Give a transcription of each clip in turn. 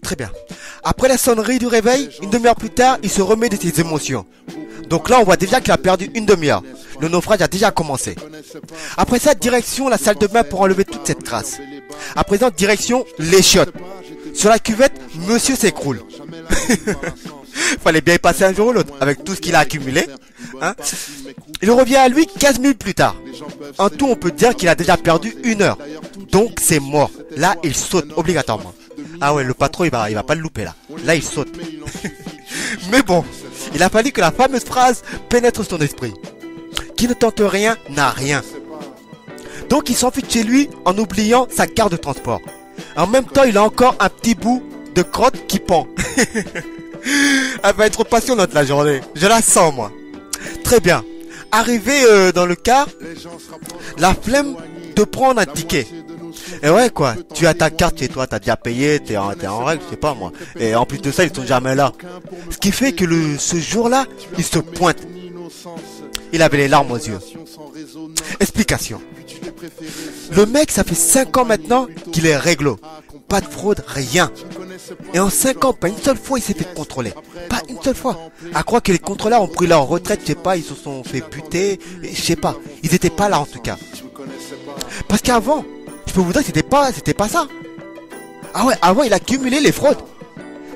Très bien. Après la sonnerie du réveil, une demi-heure plus tard, il se remet de ses émotions. Donc là, on voit déjà qu'il a perdu une demi-heure. Le naufrage a déjà commencé. Après ça, direction la salle de bain pour enlever toute cette crasse. À présent, direction les chiottes. Sur la cuvette, monsieur s'écroule. Fallait bien y passer un jour ou l'autre, avec tout ce qu'il a accumulé. Hein. Il revient à lui 15 minutes plus tard. En tout, on peut dire qu'il a déjà perdu une heure. Donc, c'est mort. Là, il saute obligatoirement. Ah ouais, le patron, il va pas le louper là. Là, il saute. Mais bon, il a fallu que la fameuse phrase pénètre son esprit. Qui ne tente rien, n'a rien. Donc, il s'enfuit de chez lui en oubliant sa carte de transport. En même temps, il a encore un petit bout de crotte qui pend. Elle va être passionnante la journée. Je la sens, moi. Très bien. Arrivé dans le car, la flemme de prendre un ticket. Et ouais, quoi. Tu as ta carte chez toi, t'as déjà payé, t'es en règle, je sais pas, moi. Et en plus de ça, ils sont jamais là. Ce qui fait que ce jour-là, il se pointe. Il avait les larmes aux yeux. Explication. Le mec, ça fait 5 ans maintenant qu'il est réglo. Pas de fraude, rien. Et en 5 ans, pas une seule fois il s'est fait contrôler. Pas une seule fois. À croire que les contrôleurs ont pris leur retraite, je sais pas, ils se sont fait buter, je sais pas. Ils étaient pas là en tout cas. Parce qu'avant, je peux vous dire que c'était pas ça. Ah ouais, avant il a cumulé les fraudes.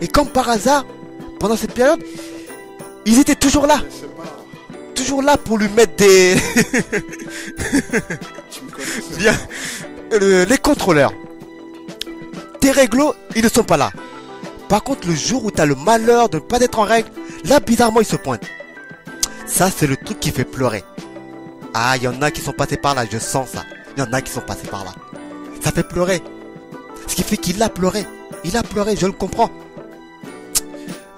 Et comme par hasard, pendant cette période, ils étaient toujours là. Toujours là pour lui mettre des... Bien. Les contrôleurs. Tes réglos, ils ne sont pas là. Par contre, le jour où tu as le malheur de ne pas être en règle, là, bizarrement, ils se pointent. Ça, c'est le truc qui fait pleurer. Ah, il y en a qui sont passés par là, je sens ça. Il y en a qui sont passés par là. Ça fait pleurer. Ce qui fait qu'il a pleuré. Il a pleuré, je le comprends.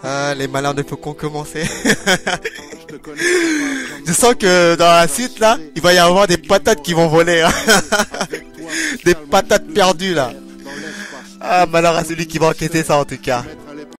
Ah, les malheurs ne font qu'en commencer. Je sens que dans la suite, là, il va y avoir des patates qui vont voler. Hein. Des patates perdues, là. Ah, malheur à celui qui va enquêter ça, en tout cas.